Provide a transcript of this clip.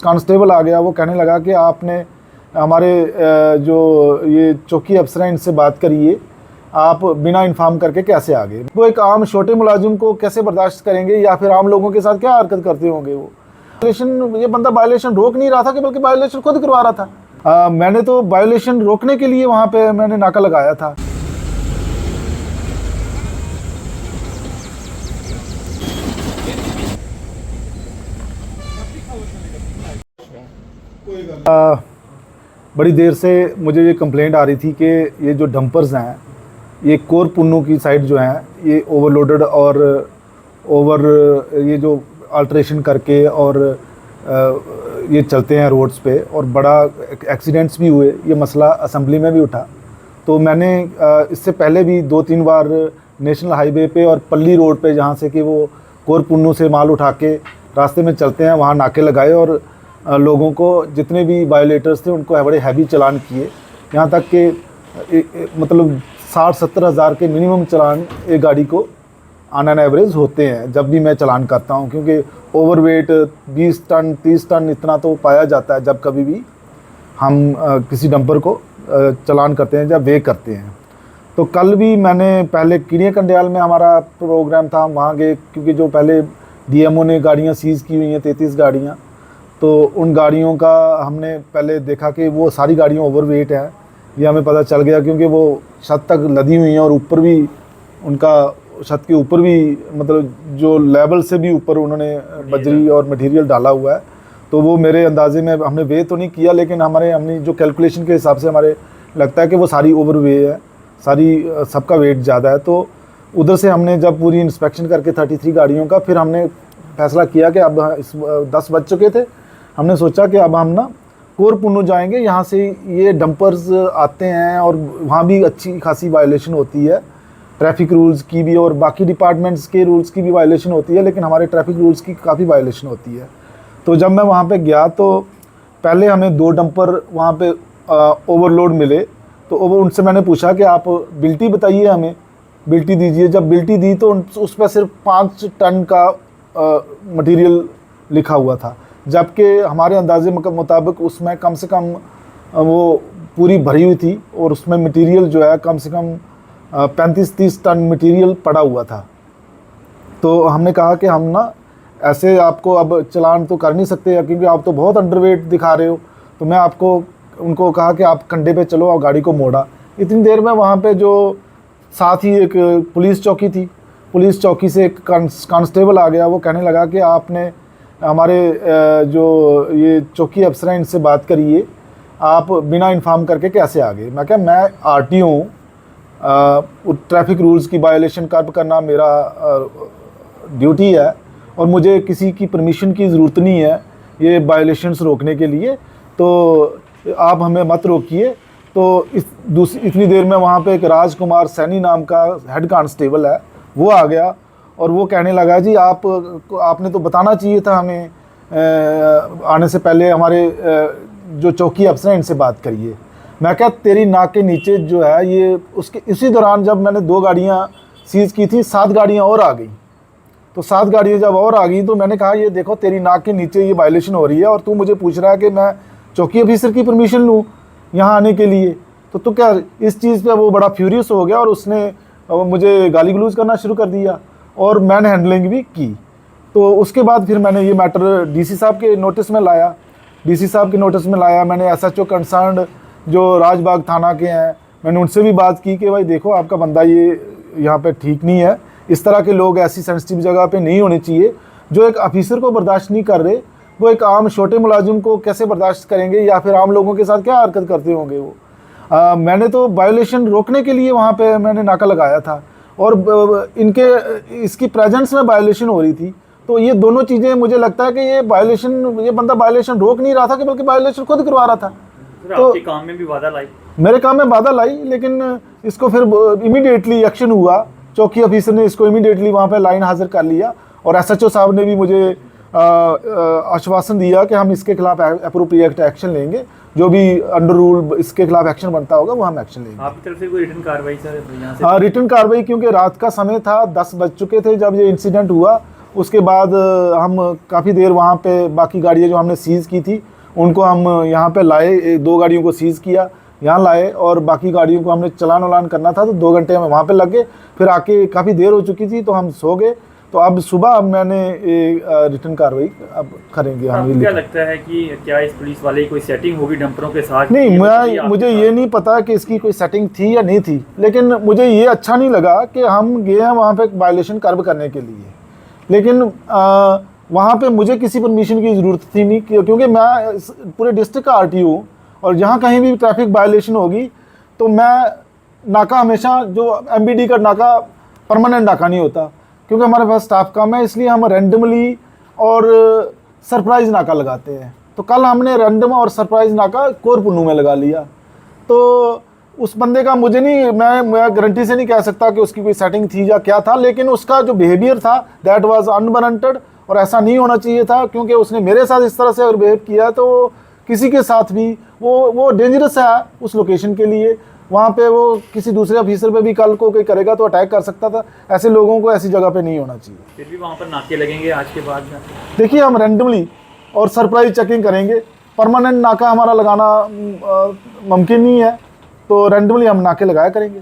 Constable आ गया, वो कहने लगा कि आपने हमारे जो ये चौकी अफसर हैं इनसे बात करिए, आप बिना इन्फॉर्म करके कैसे आ गए। वो एक आम छोटे मुलाजिम को कैसे बर्दाश्त करेंगे या फिर आम लोगों के साथ क्या हरकत करते होंगे। वो वायलेशन, ये बंदा वायलेशन रोक नहीं रहा था कि बल्कि वायलेशन खुद करवा रहा था। मैंने तो वायलेशन रोकने के लिए वहाँ पे मैंने नाका लगाया था। बड़ी देर से मुझे ये कंप्लेंट आ रही थी कि ये जो डंपर्स हैं ये कोर पुन्नू की साइड जो हैं ये ओवरलोडेड और ये जो अल्ट्रेशन करके और ये चलते हैं रोड्स पे और बड़ा एक्सीडेंट्स भी हुए। ये मसला असेंबली में भी उठा। तो मैंने इससे पहले भी 2-3 बार नेशनल हाईवे पे और पल्ली रोड पे जहाँ से कि वो कोर पुन्नू से माल उठा के रास्ते में चलते हैं वहाँ नाके लगाए और लोगों को जितने भी वायोलेटर्स थे उनको बड़े हैवी चालान किए। यहाँ तक कि मतलब 60-70 हज़ार के मिनिमम चालान एक गाड़ी को ऑन एन एवरेज होते हैं जब भी मैं चालान करता हूँ, क्योंकि ओवरवेट 20 टन 30 टन इतना तो पाया जाता है जब कभी भी हम किसी डंपर को चालान करते हैं जब वे करते हैं। तो कल भी मैंने पहले किरिया कंडियाल में हमारा प्रोग्राम था, हम वहाँ गए क्योंकि जो पहले डीएमओ ने गाड़ियाँ सीज़ की हुई हैं 33 गाड़ियाँ, तो उन गाड़ियों का हमने पहले देखा कि वो सारी गाड़ियाँ ओवरवेट हैं। ये हमें पता चल गया क्योंकि वो छत तक लदी हुई हैं और ऊपर भी उनका छत के ऊपर भी मतलब जो लेवल से भी ऊपर उन्होंने बजरी और मटेरियल डाला हुआ है। तो वो मेरे अंदाजे में हमने वे तो नहीं किया, लेकिन हमने जो कैलकुलेशन के हिसाब से हमारे लगता है कि वो सारी ओवर वे है, सारी सबका वेट ज़्यादा है। तो उधर से हमने जब पूरी इंस्पेक्शन करके 33 गाड़ियों का फिर हमने फैसला किया कि अब 10 बज चुके थे, हमने सोचा कि अब हम ना कोर पुन्नू जाएंगे। यहाँ से ये डंपर्स आते हैं और वहाँ भी अच्छी खासी वायलेशन होती है, ट्रैफिक रूल्स की भी और बाकी डिपार्टमेंट्स के रूल्स की भी वायलेशन होती है, लेकिन हमारे ट्रैफिक रूल्स की काफ़ी वायलेशन होती है। तो जब मैं वहाँ पे गया तो पहले हमें 2 डंपर वहाँ पे ओवरलोड मिले। तो उनसे मैंने पूछा कि आप बिल्टी बताइए, हमें बिल्टी दीजिए। जब बिल्टी दी तो उस पर सिर्फ 5 टन का मटेरियल लिखा हुआ था, जबकि हमारे अंदाजे के मुताबिक उसमें कम से कम वो पूरी भरी हुई थी और उसमें मटेरियल जो है कम से कम 35-30 टन मटेरियल पड़ा हुआ था। तो हमने कहा कि हम ना ऐसे आपको अब चलान तो कर नहीं सकते क्योंकि आप तो बहुत अंडरवेट दिखा रहे हो। तो मैं उनको कहा कि आप कंधे पे चलो और गाड़ी को मोड़ा। इतनी देर में वहाँ पे जो साथ ही एक पुलिस चौकी थी, पुलिस चौकी से एक कांस्टेबल आ गया। वो कहने लगा कि आपने हमारे जो ये चौकी अफसर हैं इनसे बात करिए, आप बिना इन्फॉर्म करके कैसे आ गए। मैं क्या, मैं आरटीओ हूँ, ट्रैफिक रूल्स की वायलेशन करना मेरा ड्यूटी है और मुझे किसी की परमिशन की ज़रूरत नहीं है ये वायलेशंस रोकने के लिए, तो आप हमें मत रोकिए। तो इतनी देर में वहाँ पे एक राजकुमार सैनी नाम का हेड कांस्टेबल है, वो आ गया और वो कहने लगा जी आपने तो बताना चाहिए था हमें, आने से पहले हमारे जो चौकी अफसर हैं इनसे बात करिए। मैं क्या, तेरी नाक के नीचे जो है ये इसी दौरान जब मैंने 2 गाड़ियाँ सीज़ की थी 7 गाड़ियाँ और आ गई। तो 7 गाड़ियाँ जब और आ गई तो मैंने कहा ये देखो तेरी नाक के नीचे ये वायलेशन हो रही है और तू मुझे पूछ रहा है कि मैं चौकी ऑफिसर की परमिशन लूँ यहाँ आने के लिए। तो क्या इस चीज़ पे वो बड़ा फ्यूरियस हो गया और उसने मुझे गाली गलौज करना शुरू कर दिया और मैन हैंडलिंग भी की। तो उसके बाद फिर मैंने ये मैटर डीसी साहब के नोटिस में लाया। मैंने एसएचओ कंसर्न जो राजबाग थाना के हैं, मैंने उनसे भी बात की कि भाई देखो आपका बंदा ये यहाँ पे ठीक नहीं है, इस तरह के लोग ऐसी सेंसिटिव जगह पे नहीं होने चाहिए। जो एक ऑफिसर को बर्दाश्त नहीं कर रहे वो एक आम छोटे मुलाजिम को कैसे बर्दाश्त करेंगे या फिर आम लोगों के साथ क्या हरकत करते होंगे वो। मैंने तो वायलेशन रोकने के लिए वहाँ पे मैंने नाका लगाया था और इसकी प्रेजेंस में वायलेशन हो रही थी। तो ये दोनों चीज़ें मुझे लगता है कि ये बंदा वायलेशन रोक नहीं रहा था कि बल्कि वायलेशन खुद करवा रहा था। तो आपके काम में भी बाधा लाई, मेरे काम में बाधा लाई, लेकिन इसको फिर इमीडिएटली एक्शन हुआ। चौकी ऑफिसर ने इसको इमीडिएटली वहाँ पे लाइन हाजिर कर लिया और एसएचओ साहब ने भी मुझे आश्वासन दिया कि हम इसके खिलाफ एप्रोप्रिएट एक्शन लेंगे, जो भी अंडर रूल इसके खिलाफ एक्शन बनता होगा वो हम एक्शन लेंगे। आपकी तरफ से कोई रिटर्न कार्रवाई सर यहाँ से? हाँ, रिटर्न कार्रवाई, क्योंकि रात का समय था, 10 बज चुके थे जब ये इंसिडेंट हुआ उसके बाद हम काफ़ी देर वहाँ पे बाकी गाड़ियाँ जो हमने सीज़ की थी उनको हम यहाँ पे लाए, 2 गाड़ियों को सीज़ किया, यहाँ लाए, और बाकी गाड़ियों को हमने चलान वलान करना था तो 2 घंटे हमें वहाँ पे लग गए। फिर आके काफ़ी देर हो चुकी थी तो हम सो गए। तो अब सुबह मैंने रिटर्न कार्रवाई अब करेंगे हम। आपको क्या लगता है कि क्या इस पुलिस वाले की कोई सेटिंग होगी डंपरों के साथ? नहीं, मुझे ये नहीं पता कि इसकी कोई सेटिंग थी या नहीं थी, लेकिन मुझे ये अच्छा नहीं लगा कि हम गए हैं वहाँ पे वायलेशन कर्ब करने के लिए, लेकिन वहाँ पे मुझे किसी परमिशन की ज़रूरत थी नहीं, क्योंकि मैं पूरे डिस्ट्रिक्ट का आरटीओ हूँ और जहाँ कहीं भी ट्रैफिक वायलेशन होगी तो मैं नाका हमेशा, जो एमबीडी का नाका परमानेंट नाका नहीं होता, क्योंकि हमारे पास स्टाफ कम है, इसलिए हम रैंडमली और सरप्राइज़ नाका लगाते हैं। तो कल हमने रैंडम और सरप्राइज़ नाका कोर पुन्नू में लगा लिया। तो उस बंदे का मुझे नहीं, मैं गारंटी से नहीं कह सकता कि उसकी कोई सेटिंग थी या क्या था, लेकिन उसका जो बिहेवियर था दैट वाज अनवारंटेड, और ऐसा नहीं होना चाहिए था, क्योंकि उसने मेरे साथ इस तरह से अगर बिहेव किया तो किसी के साथ भी वो डेंजरस है उस लोकेशन के लिए। वहाँ पे वो किसी दूसरे ऑफिसर पे भी कल को कोई करेगा तो अटैक कर सकता था। ऐसे लोगों को ऐसी जगह पे नहीं होना चाहिए। फिर भी वहाँ पर नाके लगेंगे आज के बाद में? देखिए, हम रैंडमली और सरप्राइज चेकिंग करेंगे, परमानेंट नाका हमारा लगाना मुमकिन नहीं है, तो रैंडमली हम नाके लगाया करेंगे।